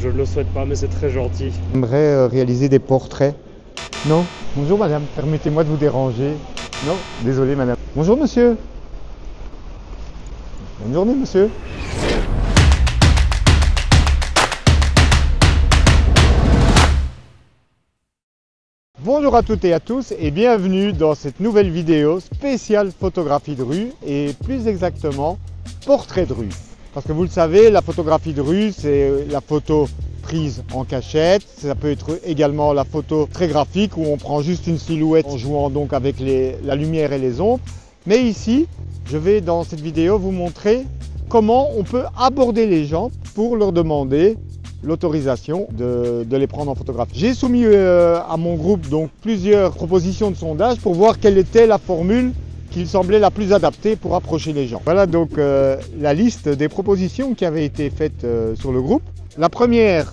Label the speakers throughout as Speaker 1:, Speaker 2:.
Speaker 1: Je le souhaite pas, mais c'est très gentil.
Speaker 2: J'aimerais réaliser des portraits. Non? Bonjour madame, permettez-moi de vous déranger. Non? Désolé madame. Bonjour monsieur. Bonne journée monsieur. Bonjour à toutes et à tous et bienvenue dans cette nouvelle vidéo spéciale photographie de rue et plus exactement portrait de rue. Parce que vous le savez, la photographie de rue, c'est la photo prise en cachette. Ça peut être également la photo très graphique où on prend juste une silhouette en jouant donc avec la lumière et les ombres. Mais ici, je vais dans cette vidéo vous montrer comment on peut aborder les gens pour leur demander l'autorisation de les prendre en photographie. J'ai soumis à mon groupe donc plusieurs propositions de sondage pour voir quelle était la formule qui semblait la plus adaptée pour approcher les gens. Voilà donc la liste des propositions qui avaient été faites sur le groupe. La première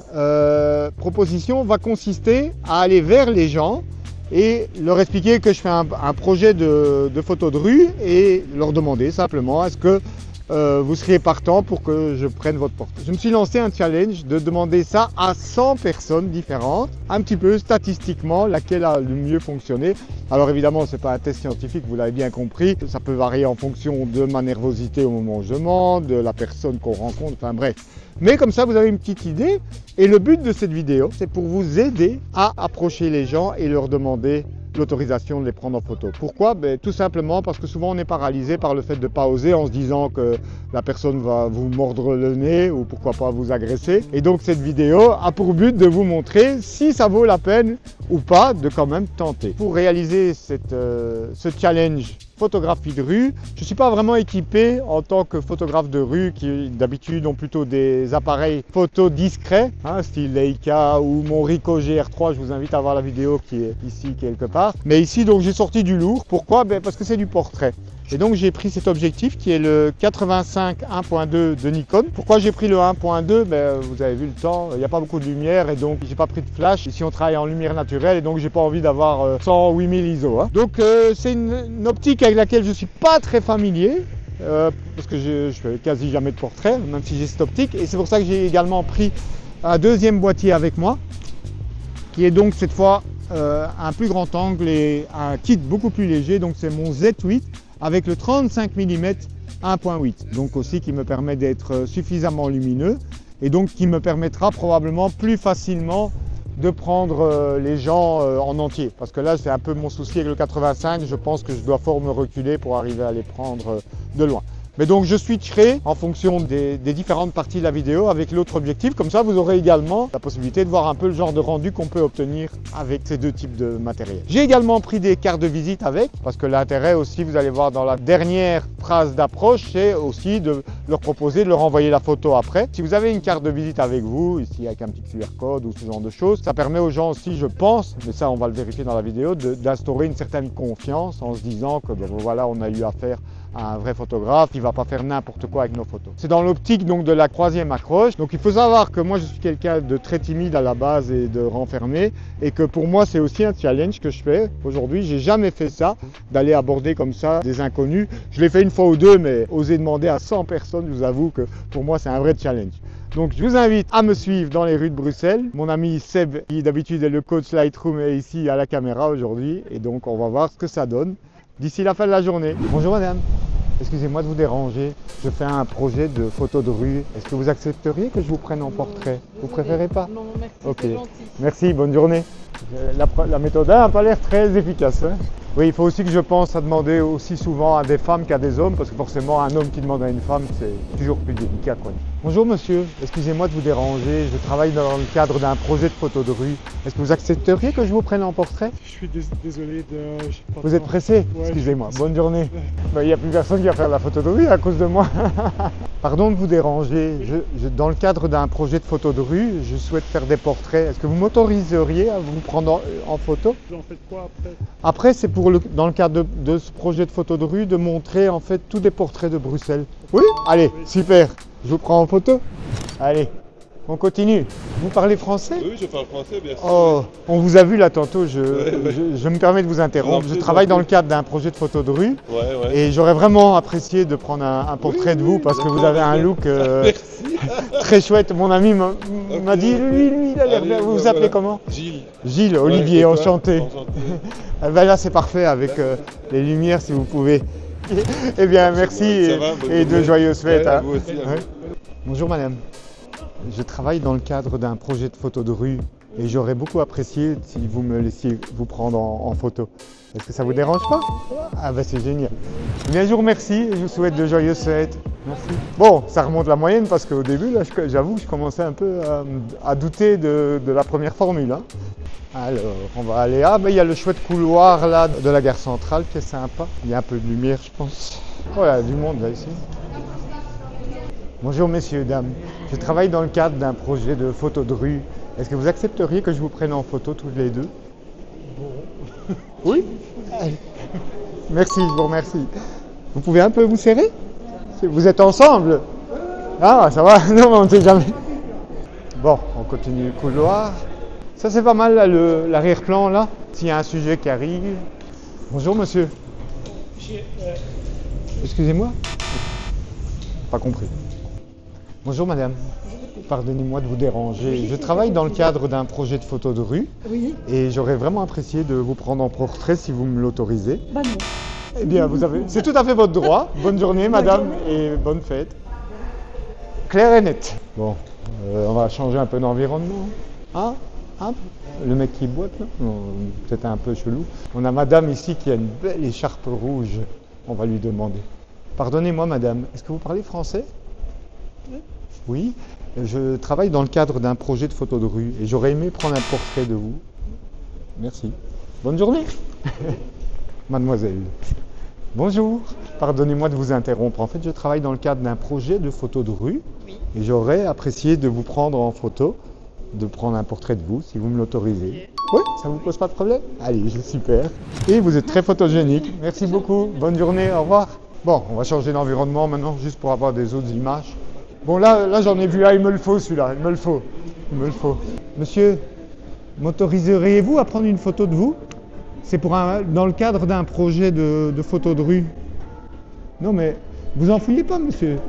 Speaker 2: proposition va consister à aller vers les gens et leur expliquer que je fais un projet de photo de rue et leur demander simplement est-ce que vous seriez partant pour que je prenne votre portrait. Je me suis lancé un challenge de demander ça à 100 personnes différentes, un petit peu statistiquement laquelle a le mieux fonctionné. Alors évidemment, ce n'est pas un test scientifique, vous l'avez bien compris, ça peut varier en fonction de ma nervosité au moment où je demande, de la personne qu'on rencontre, enfin bref. Mais comme ça, vous avez une petite idée et le but de cette vidéo, c'est pour vous aider à approcher les gens et leur demander l'autorisation de les prendre en photo. Pourquoi? Tout simplement parce que souvent on est paralysé par le fait de ne pas oser en se disant que la personne va vous mordre le nez ou pourquoi pas vous agresser. Et donc cette vidéo a pour but de vous montrer si ça vaut la peine ou pas de quand même tenter. Pour réaliser ce challenge photographie de rue, je ne suis pas vraiment équipé en tant que photographe de rue qui d'habitude ont plutôt des appareils photo discrets, style Leica ou mon Ricoh GR3, je vous invite à voir la vidéo qui est ici quelque part. Mais ici donc j'ai sorti du lourd, pourquoi? Parce que c'est du portrait. Et donc j'ai pris cet objectif qui est le 85 1.2 de Nikon. Pourquoi j'ai pris le 1.2? Vous avez vu le temps, il n'y a pas beaucoup de lumière et donc j'ai pas pris de flash. Ici on travaille en lumière naturelle et donc j'ai pas envie d'avoir 108 000 ISO. Donc c'est une optique avec laquelle je suis pas très familier. Parce que je fais quasi jamais de portrait, même si j'ai cette optique. Et c'est pour ça que j'ai également pris un deuxième boîtier avec moi, qui est donc cette fois un plus grand angle et un kit beaucoup plus léger. Donc c'est mon Z8 avec le 35 mm 1.8. Donc aussi qui me permet d'être suffisamment lumineux et donc qui me permettra probablement plus facilement de prendre les gens en entier. Parce que là c'est un peu mon souci avec le 85, je pense que je dois fort me reculer pour arriver à les prendre de loin. Mais donc je switcherai en fonction des différentes parties de la vidéo avec l'autre objectif. Comme ça vous aurez également la possibilité de voir un peu le genre de rendu qu'on peut obtenir avec ces deux types de matériel. J'ai également pris des cartes de visite avec, parce que l'intérêt aussi, vous allez voir dans la dernière phrase d'approche, c'est aussi de leur proposer de leur envoyer la photo après. Si vous avez une carte de visite avec vous, ici avec un petit QR code ou ce genre de choses, ça permet aux gens aussi, je pense, mais ça on va le vérifier dans la vidéo, d'instaurer une certaine confiance en se disant que voilà, on a eu affaire à un vrai photographe, il ne va pas faire n'importe quoi avec nos photos. C'est dans l'optique donc de la troisième accroche. Donc il faut savoir que moi je suis quelqu'un de très timide à la base et de renfermé et que pour moi c'est aussi un challenge que je fais. Aujourd'hui j'ai jamais fait ça, d'aller aborder comme ça des inconnus. Je l'ai fait une fois ou deux, mais oser demander à 100 personnes, je vous avoue que pour moi c'est un vrai challenge. Donc je vous invite à me suivre dans les rues de Bruxelles. Mon ami Seb, qui d'habitude est le coach Lightroom, est ici à la caméra aujourd'hui et donc on va voir ce que ça donne d'ici la fin de la journée. Bonjour madame, excusez-moi de vous déranger, je fais un projet de photo de rue. Est-ce que vous accepteriez que je vous prenne en portrait? Vous préférez pas?
Speaker 3: Non, merci,
Speaker 2: ok.
Speaker 3: C'est gentil.
Speaker 2: Merci, bonne journée. La méthode n'a pas l'air très efficace. Oui, il faut aussi que je pense à demander aussi souvent à des femmes qu'à des hommes, parce que forcément un homme qui demande à une femme, c'est toujours plus délicat, quoi. Bonjour monsieur, excusez-moi de vous déranger, je travaille dans le cadre d'un projet de photo de rue. Est-ce que vous accepteriez que je vous prenne en portrait?
Speaker 1: Je suis désolé de...
Speaker 2: Vous êtes pressé?
Speaker 1: Ouais,
Speaker 2: excusez-moi, bonne journée. Il n'y a plus personne qui va faire la photo de rue à cause de moi. Pardon de vous déranger, dans le cadre d'un projet de photo de rue, je souhaite faire des portraits. Est-ce que vous m'autoriseriez à vous prendre en photo?
Speaker 1: Vous en faites quoi après?
Speaker 2: Après, c'est dans le cadre de ce projet de photo de rue, de montrer en fait tous des portraits de Bruxelles. Oui? Allez, super. Je vous prends en photo. Allez, on continue. Vous parlez français?
Speaker 3: Oui, je parle français, bien sûr.
Speaker 2: Oh, on vous a vu là tantôt, je me permets de vous interrompre. Je
Speaker 3: Gentil,
Speaker 2: travaille dans le
Speaker 3: gentil.
Speaker 2: cadre d'un projet de photo de rue
Speaker 3: Ouais.
Speaker 2: et j'aurais vraiment apprécié de prendre un portrait de vous parce que vous avez un look
Speaker 3: Merci.
Speaker 2: très chouette. Mon ami m'a dit, lui, il a l'air
Speaker 3: Allez,
Speaker 2: bien. Vous vous
Speaker 3: voilà.
Speaker 2: appelez comment?
Speaker 3: Gilles.
Speaker 2: Gilles,
Speaker 3: Ouais,
Speaker 2: Olivier,
Speaker 3: et toi?
Speaker 2: enchanté. Ah ben là, c'est parfait avec les lumières si vous pouvez. Eh bien, merci
Speaker 3: Ça va, bonne
Speaker 2: et de
Speaker 3: journée.
Speaker 2: joyeuses fêtes.
Speaker 3: Ouais, à
Speaker 2: Hein.
Speaker 3: vous aussi, à vous.
Speaker 2: Ouais. Bonjour madame. Je travaille dans le cadre d'un projet de photo de rue et j'aurais beaucoup apprécié si vous me laissiez vous prendre en photo. Est-ce que ça vous dérange pas? Ah ben c'est génial. Bien, je vous remercie et je vous souhaite de joyeuses fêtes. Merci. Bon, ça remonte la moyenne parce qu'au début, là, j'avoue, je commençais un peu à douter de la première formule. Hein. Alors, on va aller... Ah ben il y a le chouette couloir là de la gare centrale qui est sympa. Il y a un peu de lumière, je pense. Oh, il y a du monde là ici. Bonjour messieurs, dames. Je travaille dans le cadre d'un projet de photo de rue. Est-ce que vous accepteriez que je vous prenne en photo tous les deux? Bon. Oui? Allez. Merci, je vous remercie. Vous pouvez un peu vous serrer? Vous êtes ensemble? Ah, ça va? Non, mais on ne sait jamais. Bon, on continue le couloir. Ça c'est pas mal là, l'arrière-plan là. S'il y a un sujet qui arrive. Bonjour monsieur. Excusez-moi? Pas compris. Bonjour madame, pardonnez-moi de vous déranger. Je travaille dans le cadre d'un projet de photo de rue et j'aurais vraiment apprécié de vous prendre en portrait si vous me l'autorisez.
Speaker 4: Bah non.
Speaker 2: Eh bien, c'est tout à fait votre droit. Bonne journée madame et bonne fête. Clair et net. Bon, on va changer un peu d'environnement. Ah, le mec qui boite là, c'était un peu chelou. On a madame ici qui a une belle écharpe rouge. On va lui demander. Pardonnez-moi madame, est-ce que vous parlez français? Oui, je travaille dans le cadre d'un projet de photo de rue et j'aurais aimé prendre un portrait de vous. Merci. Bonne journée. Mademoiselle. Bonjour. Pardonnez-moi de vous interrompre. En fait, je travaille dans le cadre d'un projet de photo de rue et j'aurais apprécié de vous prendre en photo, de prendre un portrait de vous si vous me l'autorisez. Oui, ça vous pose pas de problème? Allez, super. Et vous êtes très photogénique. Merci beaucoup. Bonne journée. Au revoir. Bon, on va changer d'environnement maintenant juste pour avoir des autres images. Bon, là j'en ai vu un, il me le faut celui-là, il me le faut. Monsieur, m'autoriseriez-vous à prendre une photo de vous? C'est dans le cadre d'un projet de photo de rue. Non mais, vous en fouillez pas monsieur.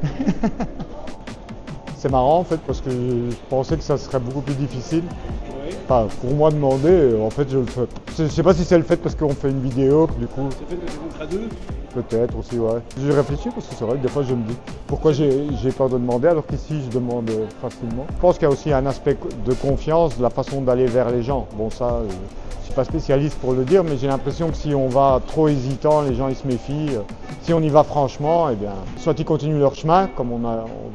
Speaker 2: C'est marrant en fait parce que je pensais que ça serait beaucoup plus difficile. Enfin, pour moi demander, en fait je le fais. Je sais pas si c'est le fait parce qu'on fait une vidéo, du coup.
Speaker 3: C'est fait que c'est contre à deux?
Speaker 2: Peut-être aussi, ouais. J'ai réfléchi parce que c'est vrai que des fois je me dis pourquoi j'ai peur de demander alors qu'ici je demande facilement. Je pense qu'il y a aussi un aspect de confiance, de la façon d'aller vers les gens. Bon ça, je suis pas spécialiste pour le dire, mais j'ai l'impression que si on va trop hésitant, les gens ils se méfient. Si on y va franchement, eh bien, soit ils continuent leur chemin, comme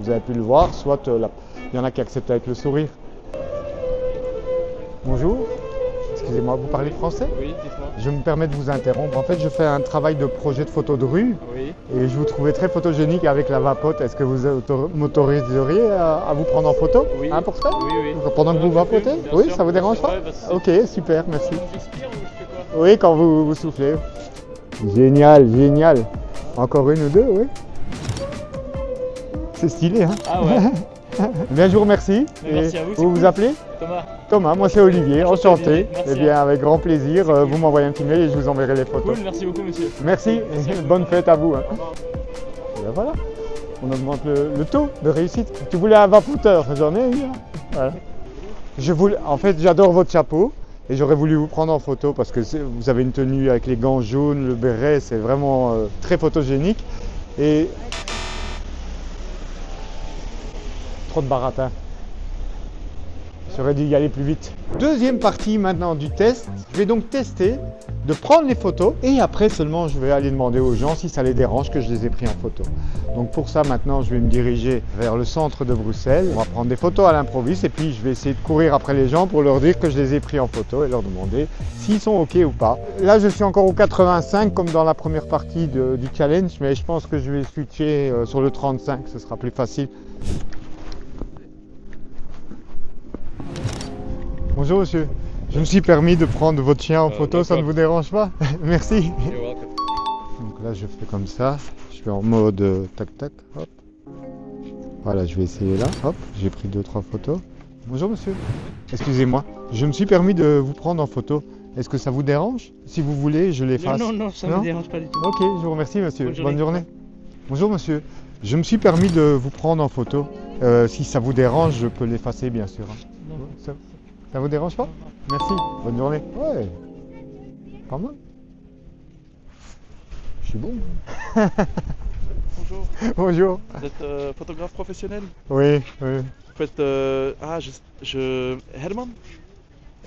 Speaker 2: vous avez pu le voir, soit il y en a qui acceptent avec le sourire. Bonjour. Excusez-moi, vous parlez français?
Speaker 1: Oui, dites-moi.
Speaker 2: Je me permets de vous interrompre. En fait, je fais un travail de projet de photo de rue
Speaker 1: Oui.
Speaker 2: et je vous trouvais très photogénique avec la vapote. Est-ce que vous m'autoriseriez à vous prendre en photo?
Speaker 1: Oui.
Speaker 2: Un portrait?
Speaker 1: Oui.
Speaker 2: Pendant que vous vapotez?
Speaker 1: Bien
Speaker 2: Oui,
Speaker 1: sûr.
Speaker 2: ça vous dérange pas?
Speaker 1: Ouais, bah, c'est-
Speaker 2: Ok, super, merci.
Speaker 1: J'expire ou je fais quoi?
Speaker 2: Oui, quand vous soufflez. Génial. Encore une ou deux, oui. C'est stylé, hein?
Speaker 1: Ah ouais.
Speaker 2: Bien, je vous remercie.
Speaker 1: Merci
Speaker 2: Et
Speaker 1: à vous, c'est
Speaker 2: vous vous
Speaker 1: cool.
Speaker 2: appelez?
Speaker 1: Thomas.
Speaker 2: Thomas, moi c'est Olivier, enchanté.
Speaker 1: Olivier, merci.
Speaker 2: Eh bien, avec grand plaisir,
Speaker 1: C'est cool.
Speaker 2: vous m'envoyez un petit mail et je vous enverrai les photos.
Speaker 1: Cool, merci beaucoup monsieur.
Speaker 2: Merci et bonne fête à vous. Hein. Et ben voilà, on augmente le taux de réussite. Tu voulais un vapoteur, j'en ai eu. Voilà. En fait, j'adore votre chapeau et j'aurais voulu vous prendre en photo parce que vous avez une tenue avec les gants jaunes, le béret, c'est vraiment très photogénique. Et trop de baratin. J'aurais dû y aller plus vite. Deuxième partie maintenant du test. Je vais donc tester de prendre les photos et après seulement je vais aller demander aux gens si ça les dérange que je les ai pris en photo. Donc pour ça maintenant je vais me diriger vers le centre de Bruxelles. On va prendre des photos à l'improviste et puis je vais essayer de courir après les gens pour leur dire que je les ai pris en photo et leur demander s'ils sont ok ou pas. Là je suis encore au 85 comme dans la première partie du challenge, mais je pense que je vais switcher sur le 35, ce sera plus facile. Bonjour monsieur, je me suis permis de prendre votre chien en photo, ça ne vous dérange pas? Merci. Donc là je fais comme ça, je suis en mode tac tac, hop. Voilà, je vais essayer là, hop, j'ai pris 2-3 photos. Bonjour monsieur. Excusez-moi, je me suis permis de vous prendre en photo. Est-ce que ça vous dérange? Si vous voulez, je l'efface.
Speaker 1: Non, ça ne me dérange pas du tout.
Speaker 2: Ok, je vous remercie monsieur.
Speaker 1: Bonne journée.
Speaker 2: Bonjour monsieur. Je me suis permis de vous prendre en photo. Si ça vous dérange, je peux l'effacer bien sûr.
Speaker 1: Non.
Speaker 2: Ça vous dérange pas? Merci. Bonne journée. Ouais. Pas mal. Je suis bon.
Speaker 3: Bonjour.
Speaker 2: Bonjour.
Speaker 3: Vous êtes photographe professionnel?
Speaker 2: Oui, oui.
Speaker 3: Vous faites. Herman?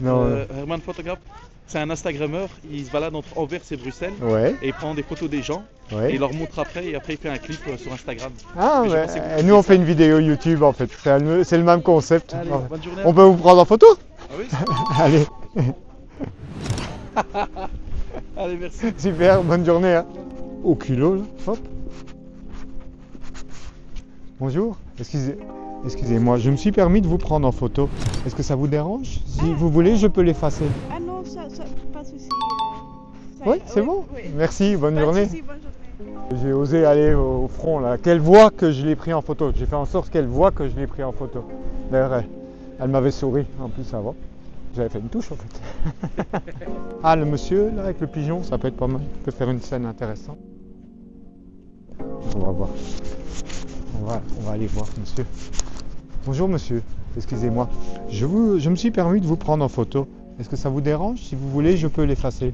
Speaker 2: Non.
Speaker 3: Herman photographe. C'est un Instagrammeur. Il se balade entre Anvers et Bruxelles.
Speaker 2: Ouais.
Speaker 3: Et il prend des photos des gens. Et
Speaker 2: Ouais.
Speaker 3: il leur montre après. Et après, il fait un clip sur Instagram.
Speaker 2: Ah,
Speaker 3: Mais j'ai
Speaker 2: ouais.
Speaker 3: pensé que vous
Speaker 2: Et
Speaker 3: faisiez
Speaker 2: nous on
Speaker 3: ça.
Speaker 2: fait une vidéo YouTube en fait. C'est le même concept.
Speaker 3: Allez, bonne journée.
Speaker 2: On peut vous prendre en photo?
Speaker 3: Ah oui?
Speaker 2: Allez.
Speaker 3: Allez, merci.
Speaker 2: Super, bonne journée. Hein. Au culot, là. Hop. Bonjour, excusez-moi, je me suis permis de vous prendre en photo. Est-ce que ça vous dérange? Si vous voulez, je peux l'effacer.
Speaker 4: Ah non, ça pas de souci.
Speaker 2: Oui, c'est bon.
Speaker 4: Oui.
Speaker 2: Merci, bonne
Speaker 4: Pas de
Speaker 2: journée.
Speaker 4: souci, bonne journée.
Speaker 2: J'ai osé aller au front là, qu'elle voit que je l'ai pris en photo. J'ai fait en sorte qu'elle voit que je l'ai pris en photo. D'ailleurs, elle m'avait souri, en plus ça va. J'avais fait une touche en fait. Ah, le monsieur là avec le pigeon, ça peut être pas mal. Il peut faire une scène intéressante. On va voir. On va aller voir monsieur. Bonjour monsieur, excusez-moi. Je me suis permis de vous prendre en photo. Est-ce que ça vous dérange? Si vous voulez, je peux l'effacer.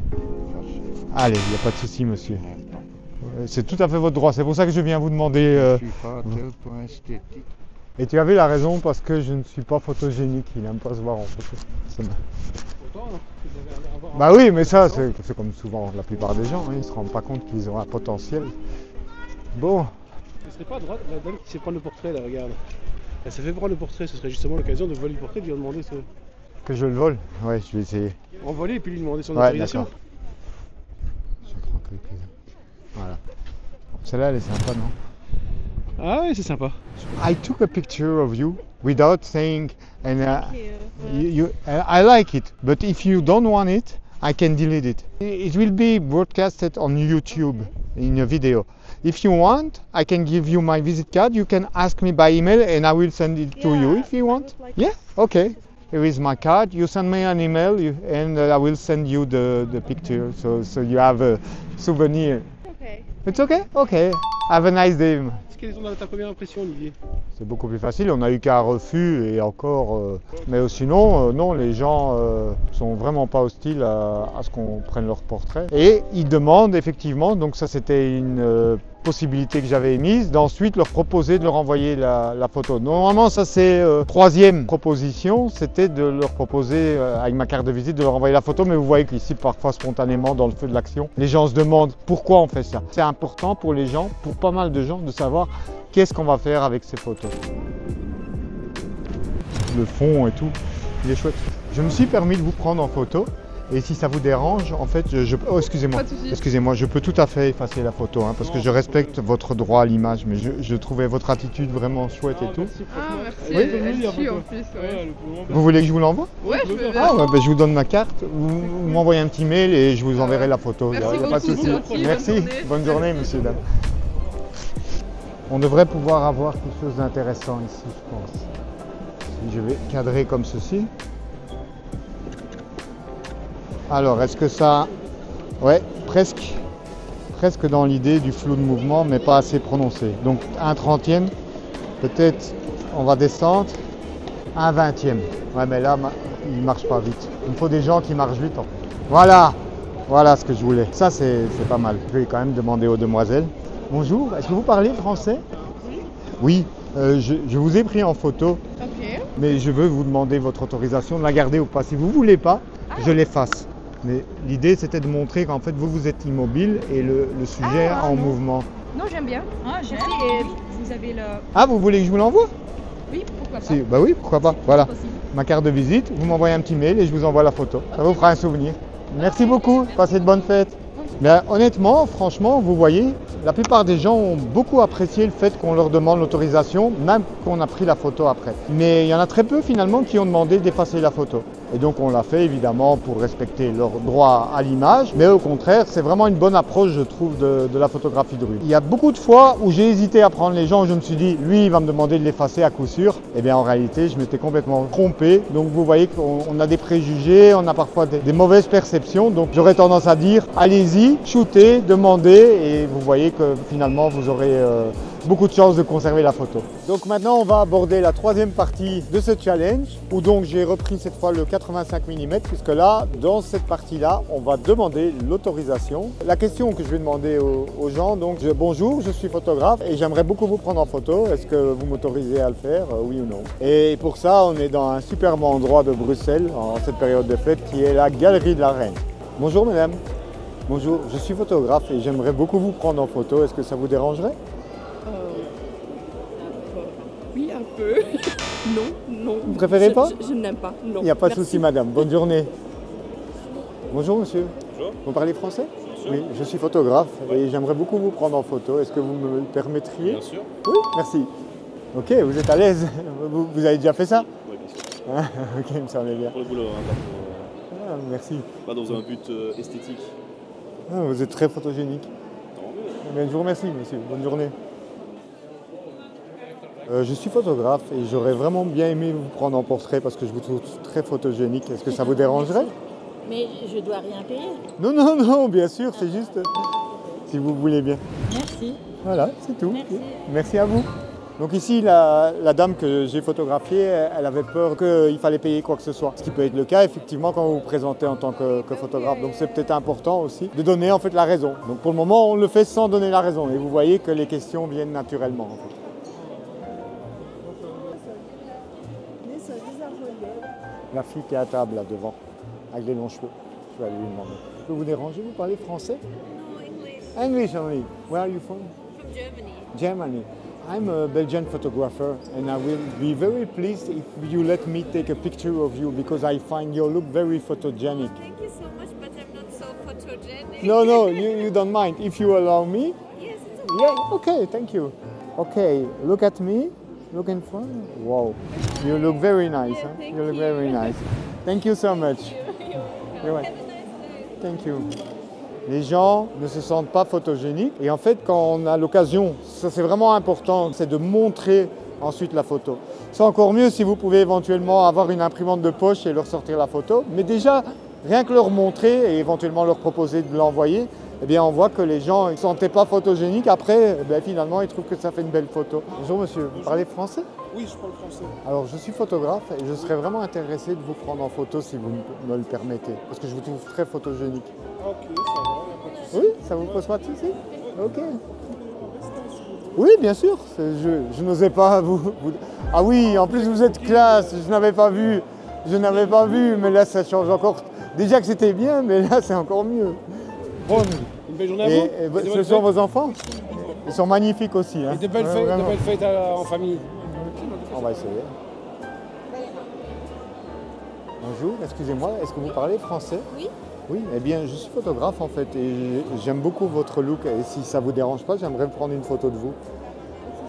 Speaker 2: Allez, il n'y a pas de souci monsieur. C'est tout à fait votre droit. C'est pour ça que je viens vous demander.
Speaker 5: Je suis pas tel point esthétique.
Speaker 2: Et tu avais la raison parce que je ne suis pas photogénique. Il n'aime pas se voir en photo.
Speaker 1: Pourtant, vous avez l'air d'avoir un-
Speaker 2: Bah oui, mais ça, c'est comme souvent la plupart des gens. Hein, ils ne se rendent pas compte qu'ils ont un potentiel. Bon,
Speaker 1: Ce serait pas à droite, la dame qui sait prendre le portrait, là, regarde. Elle s'est fait prendre le portrait, ce serait justement l'occasion de voler le portrait et de lui demander ce...
Speaker 2: que je le vole. Ouais, je vais essayer.
Speaker 1: envoler et puis lui demander son
Speaker 2: Ouais,
Speaker 1: autorisation.
Speaker 2: d'accord. Je prends quelques-uns. Voilà. Celle-là, elle est sympa, non?
Speaker 1: Ah oui, c'est sympa.
Speaker 2: I took a picture of you without saying, and
Speaker 4: Thank you.
Speaker 2: I like it. But if you don't want it, I can delete it. It will be broadcasted on YouTube in a video. If you want, I can give you my visit card. You can ask me by email, and I will send it to you
Speaker 4: Yeah,
Speaker 2: if you
Speaker 4: I
Speaker 2: want.
Speaker 4: would like
Speaker 2: Yeah.
Speaker 4: to.
Speaker 2: Okay. Here is my card. You send me an email, and I will send you the picture, so you have a souvenir.
Speaker 4: Okay.
Speaker 2: It's okay? Okay. Have a nice day.
Speaker 1: Quelles sont ta première impression, Olivier?
Speaker 2: C'est beaucoup plus facile, on n'a eu qu'un refus et encore. Mais sinon, non, les gens sont vraiment pas hostiles à ce qu'on prenne leur portrait. Et ils demandent effectivement, donc ça c'était une possibilité que j'avais émise, d'ensuite leur proposer de leur envoyer la photo. Normalement, ça c'est troisième proposition, c'était de leur proposer avec ma carte de visite de leur envoyer la photo, mais vous voyez qu'ici parfois spontanément dans le feu de l'action, les gens se demandent pourquoi on fait ça. C'est important pour les gens, pour pas mal de gens, de savoir qu'est-ce qu'on va faire avec ces photos. Le fond et tout, il est chouette. Je me suis permis de vous prendre en photo et si ça vous dérange, en fait, oh, excusez-moi, excusez-moi, je peux tout à fait effacer la photo hein, parce que je respecte votre droit à l'image, mais je trouvais votre attitude vraiment chouette et tout.
Speaker 6: Ah, merci,
Speaker 2: Oui.
Speaker 6: merci en plus. Ouais,
Speaker 2: Vous voulez que je vous l'envoie?
Speaker 6: ouais je veux
Speaker 2: Ah, ouais, ben, je vous donne ma carte, vous m'envoyez un petit mail et je vous enverrai la photo.
Speaker 6: Merci
Speaker 2: Il y a pas de
Speaker 6: beaucoup,
Speaker 2: souci.
Speaker 6: c'est gentil,
Speaker 2: Merci, bonne journée, monsieur, dame. On devrait pouvoir avoir quelque chose d'intéressant ici, je pense. Si je vais cadrer comme ceci. Alors, est-ce que ça... Ouais, presque dans l'idée du flou de mouvement, mais pas assez prononcé. Donc, 1/30e, peut-être on va descendre. 1/20e. Ouais, mais là, il marche pas vite. Il me faut des gens qui marchent vite. En fait. Voilà, voilà ce que je voulais. Ça, c'est pas mal. Je vais quand même demander aux demoiselles. Bonjour, est-ce que vous parlez français? Oui. Je vous ai pris en photo,
Speaker 6: Ok.
Speaker 2: mais je veux vous demander votre autorisation de la garder ou pas. Si vous ne voulez pas, je l'efface. Mais l'idée, c'était de montrer qu'en fait, vous êtes immobile et le sujet en mouvement.
Speaker 7: Non, j'aime bien.
Speaker 6: Ah, j'aime.
Speaker 7: Et vous avez le...
Speaker 2: Ah, vous voulez que je vous l'envoie?
Speaker 7: Oui, pourquoi pas.
Speaker 2: Si, bah oui, pourquoi pas. Voilà,
Speaker 7: Possible.
Speaker 2: ma carte de visite, vous m'envoyez un petit mail et je vous envoie la photo. Ça vous fera un souvenir. Merci beaucoup, passez de bonnes fêtes. Mais honnêtement, franchement, vous voyez, la plupart des gens ont beaucoup apprécié le fait qu'on leur demande l'autorisation, même qu'on a pris la photo après. Mais il y en a très peu finalement qui ont demandé d'effacer la photo. Et donc on l'a fait évidemment pour respecter leur droit à l'image, mais au contraire, c'est vraiment une bonne approche, je trouve, de la photographie de rue. Il y a beaucoup de fois où j'ai hésité à prendre les gens, où je me suis dit, lui, il va me demander de l'effacer à coup sûr. Eh bien, en réalité, je m'étais complètement trompé. Donc vous voyez qu'on a des préjugés, on a parfois des mauvaises perceptions. Donc j'aurais tendance à dire, allez-y, shootez, demandez, et vous voyez que finalement, vous aurez beaucoup de chances de conserver la photo. Donc maintenant, on va aborder la troisième partie de ce challenge, où donc j'ai repris cette fois le 85 mm, puisque là, dans cette partie-là, on va demander l'autorisation. La question que je vais demander aux gens, donc, bonjour, je suis photographe et j'aimerais beaucoup vous prendre en photo. Est-ce que vous m'autorisez à le faire, oui ou non? Et pour ça, on est dans un superbe endroit de Bruxelles, en cette période de fête, qui est la Galerie de la Reine. Bonjour madame. Bonjour, je suis photographe et j'aimerais beaucoup vous prendre en photo. Est-ce que ça vous dérangerait?
Speaker 8: Oui, un peu. Non.
Speaker 2: Vous préférez pas?
Speaker 8: Je n'aime pas, non.
Speaker 2: Il n'y a pas de
Speaker 8: Merci.
Speaker 2: souci madame, bonne journée. Bonjour monsieur.
Speaker 9: Bonjour.
Speaker 2: Vous parlez français?
Speaker 9: Bien sûr.
Speaker 2: Oui, je suis photographe et j'aimerais beaucoup vous prendre en photo. Est-ce que vous me le permettriez?
Speaker 9: Bien sûr.
Speaker 2: Oui, merci. Ok, vous êtes à l'aise. Vous avez déjà fait ça?
Speaker 9: Oui, bien sûr.
Speaker 2: Ok, il me semblait bien.
Speaker 9: Pour le boulot, hein,
Speaker 2: Merci.
Speaker 9: pas dans un but esthétique.
Speaker 2: Vous êtes très photogénique.
Speaker 9: Tant mieux.
Speaker 2: Eh bien, je vous remercie monsieur, bonne journée. Je suis photographe et j'aurais vraiment bien aimé vous prendre en portrait parce que je vous trouve très photogénique. Est-ce que ça vous dérangerait?
Speaker 10: Mais je dois rien payer.
Speaker 2: Non, bien sûr, c'est juste si vous voulez bien.
Speaker 10: Merci.
Speaker 2: Voilà, c'est tout.
Speaker 10: Merci.
Speaker 2: Merci à vous. Donc ici, la dame que j'ai photographiée, elle avait peur qu'il fallait payer quoi que ce soit. Ce qui peut être le cas, effectivement, quand vous vous présentez en tant que photographe. Donc c'est peut-être important aussi de donner en fait la raison. Donc pour le moment, on le fait sans donner la raison. Et vous voyez que les questions viennent naturellement. En fait. La fille qui est à table là devant, avec les longs cheveux. Je vais aller lui demander. Je peux vous déranger? Vous parlez français?
Speaker 11: No,
Speaker 2: English
Speaker 11: English.
Speaker 2: only. Where are you from?
Speaker 11: From Germany.
Speaker 2: Germany. I'm a Belgian photographer and I will be very pleased if you let me take a picture of you because I find your look very photogenic.
Speaker 11: Thank you so much, but I'm not so photogenic.
Speaker 2: No, you don't mind. If you allow me?
Speaker 11: Yes, it's okay.
Speaker 2: Yeah, okay, thank you. Okay, look at me. Look in front. Wow, you look very nice. Huh?
Speaker 11: thank
Speaker 2: You look
Speaker 11: you.
Speaker 2: very nice. Thank you so much. You're welcome.
Speaker 11: Have a nice day.
Speaker 2: Thank you. Les gens ne se sentent pas photogéniques et en fait quand on a l'occasion, ça c'est vraiment important, c'est de montrer ensuite la photo. C'est encore mieux si vous pouvez éventuellement avoir une imprimante de poche et leur sortir la photo, mais déjà rien que leur montrer et éventuellement leur proposer de l'envoyer, eh bien on voit que les gens ne se sentaient pas photogéniques, après finalement ils trouvent que ça fait une belle photo. Bonjour monsieur, vous parlez français?
Speaker 1: Oui, je parle français.
Speaker 2: Alors je suis photographe et je serais vraiment intéressé de vous prendre en photo si vous me le permettez, parce que je vous trouve très photogénique.
Speaker 1: Ok, ça va, y a pas de souci.
Speaker 2: Oui, ça vous pose pas de soucis? Ok. Oui, bien sûr, je n'osais pas vous... Ah oui, en plus vous êtes classe, je n'avais pas vu, mais là ça change encore. Déjà que c'était bien, mais là c'est encore mieux. Bon,
Speaker 1: Une belle journée à vous.
Speaker 2: et ce sont vos enfants? Ils sont magnifiques aussi. Hein.
Speaker 1: Et de belles
Speaker 2: Ouais,
Speaker 1: fêtes,
Speaker 2: vraiment.
Speaker 1: en famille.
Speaker 2: On va essayer. Bonjour, excusez-moi, est-ce que vous parlez français?
Speaker 10: Oui.
Speaker 2: Oui, eh bien je suis photographe en fait et j'aime beaucoup votre look et si ça vous dérange pas, j'aimerais prendre une photo de vous.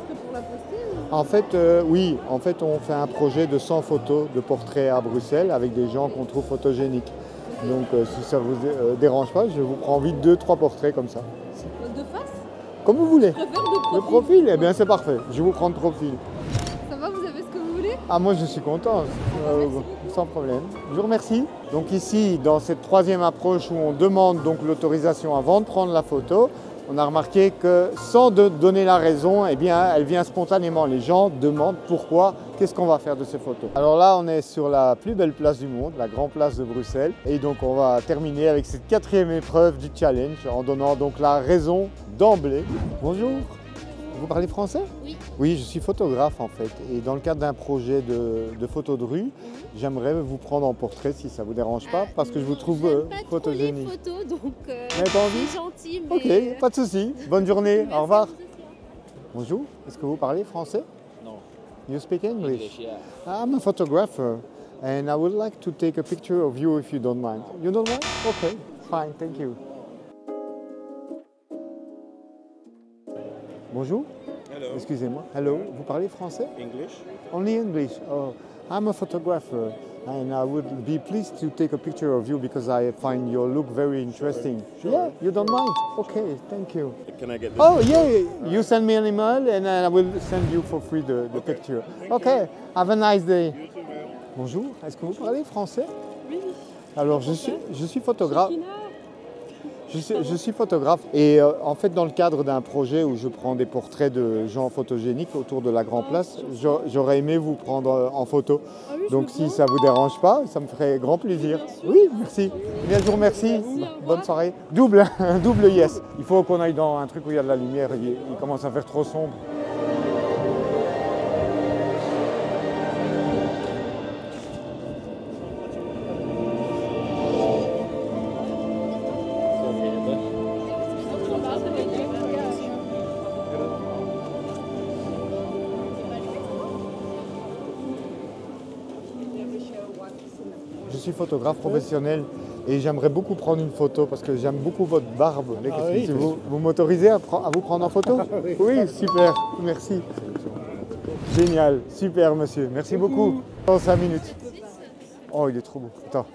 Speaker 4: C'est pour la poster ou...
Speaker 2: En fait, oui, en fait on fait un projet de 100 photos de portraits à Bruxelles avec des gens qu'on trouve photogéniques. Donc si ça vous dérange pas, je vous prends vite 2-3 portraits comme ça.
Speaker 10: De face?
Speaker 2: Comme vous voulez.
Speaker 10: Je préfère de profil.
Speaker 2: Le profil, eh bien c'est parfait, je vous prends de profil.
Speaker 4: Ça va, vous avez ce que vous voulez?
Speaker 2: Ah moi je suis content, sans problème. Je vous remercie. Donc ici, dans cette troisième approche où on demande donc l'autorisation avant de prendre la photo, on a remarqué que sans donner la raison, eh bien, elle vient spontanément. Les gens demandent pourquoi, qu'est-ce qu'on va faire de ces photos. Alors là, on est sur la plus belle place du monde, la grande place de Bruxelles. Et donc on va terminer avec cette quatrième épreuve du challenge en donnant donc la raison d'emblée. Bonjour. Vous parlez français?
Speaker 10: Oui.
Speaker 2: Oui, je suis photographe en fait. Et dans le cadre d'un projet de photos de rue, j'aimerais vous prendre en portrait si ça vous dérange pas, parce que je vous trouve photogénique.
Speaker 10: J'aime pas trop les photos, donc
Speaker 2: Vous n'avez pas envie?
Speaker 10: c'est gentil, mais...
Speaker 2: Ok, pas de souci. Bonne journée, au revoir. Bonjour, est-ce que vous parlez français?
Speaker 9: Non.
Speaker 2: You speak English?
Speaker 9: English, yeah.
Speaker 2: I'm a photographer and I would like to take a picture of you if you don't mind. You don't mind? Okay, fine, thank you. Bonjour.
Speaker 9: Hello.
Speaker 2: Excusez-moi. Hello, vous parlez français?
Speaker 9: English?
Speaker 2: Only English. Oh, I'm a photographer and I would be pleased to take a picture of you because I find your look very interesting. Yeah, you don't mind? Okay, thank you.
Speaker 9: Can I get this?
Speaker 2: Oh yeah, you send me an email and I will send you for free the picture. Okay, have a nice day. Bonjour, est-ce que vous parlez français?
Speaker 8: Oui.
Speaker 2: Alors je suis photographe. Je suis photographe et en fait dans le cadre d'un projet où je prends des portraits de gens photogéniques autour de la Grand Place, j'aurais aimé vous prendre en photo. Donc si ça vous dérange pas, ça me ferait grand plaisir. Oui, merci. Bien, je vous remercie. Bonne soirée. Double, un double yes. Il faut qu'on aille dans un truc où il y a de la lumière, il commence à faire trop sombre. Je suis photographe professionnel et j'aimerais beaucoup prendre une photo parce que j'aime beaucoup votre barbe.
Speaker 1: Oui.
Speaker 2: Vous m'autorisez à vous prendre en photo? Oui, super, merci. Génial, super monsieur, merci beaucoup. Dans 5 minutes. Oh, il est trop beau. Attends.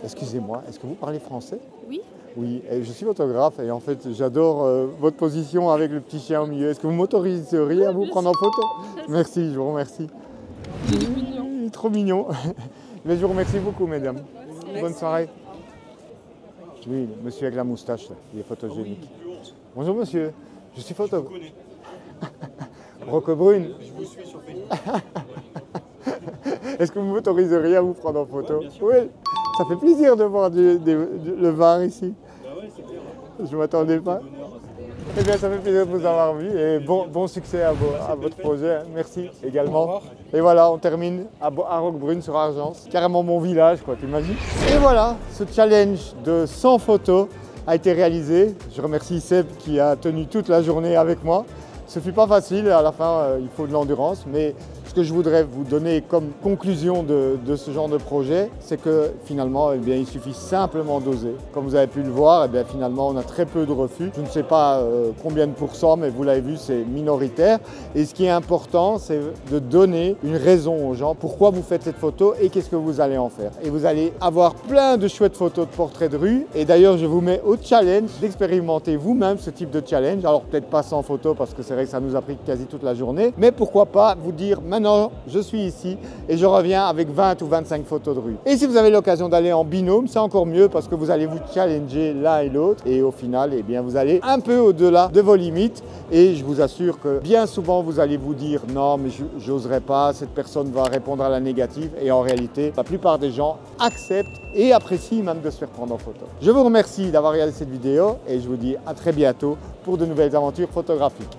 Speaker 2: Excusez-moi, est-ce que vous parlez français?
Speaker 8: Oui.
Speaker 2: Oui, et je suis photographe et en fait j'adore votre position avec le petit chien au milieu. Est-ce que vous m'autoriseriez à vous prendre en photo? Merci, je vous remercie.
Speaker 8: Il est mignon.
Speaker 2: Il est trop mignon. Mais je vous remercie beaucoup, mesdames. Bonne soirée. Oui, monsieur avec la moustache, là, il est photogénique. Bonjour, monsieur. Je suis photographe. Roquebrune.
Speaker 9: Je vous suis sur Facebook.
Speaker 2: Est-ce que vous m'autoriseriez à vous prendre en photo? Oui, ça fait plaisir de voir le Var ici.
Speaker 9: Bah ouais, c'est clair.
Speaker 2: Je ne m'attendais pas. Eh bien, ça fait plaisir de vous avoir vu et bon succès à votre projet. Merci également. Et voilà, on termine à Roquebrune sur Argence. Carrément mon village, quoi, t'imagines? Et voilà, ce challenge de 100 photos a été réalisé. Je remercie Seb qui a tenu toute la journée avec moi. Ce ne fut pas facile, à la fin, il faut de l'endurance, mais ce que je voudrais vous donner comme conclusion de ce genre de projet, c'est que finalement, eh bien, il suffit simplement d'oser. Comme vous avez pu le voir, eh bien, finalement, on a très peu de refus. Je ne sais pas combien de pourcents, mais vous l'avez vu, c'est minoritaire. Et ce qui est important, c'est de donner une raison aux gens pourquoi vous faites cette photo et qu'est-ce que vous allez en faire. Et vous allez avoir plein de chouettes photos de portraits de rue. Et d'ailleurs, je vous mets au challenge d'expérimenter vous-même ce type de challenge. Alors peut-être pas sans photo parce que c'est vrai que ça nous a pris quasi toute la journée. Mais pourquoi pas vous dire maintenant, je suis ici et je reviens avec 20 ou 25 photos de rue. Et si vous avez l'occasion d'aller en binôme, c'est encore mieux parce que vous allez vous challenger l'un et l'autre. Et au final, eh bien, vous allez un peu au-delà de vos limites. Et je vous assure que bien souvent, vous allez vous dire non, mais j'oserais pas, cette personne va répondre à la négative. Et en réalité, la plupart des gens acceptent et apprécient même de se faire prendre en photo. Je vous remercie d'avoir regardé cette vidéo et je vous dis à très bientôt pour de nouvelles aventures photographiques.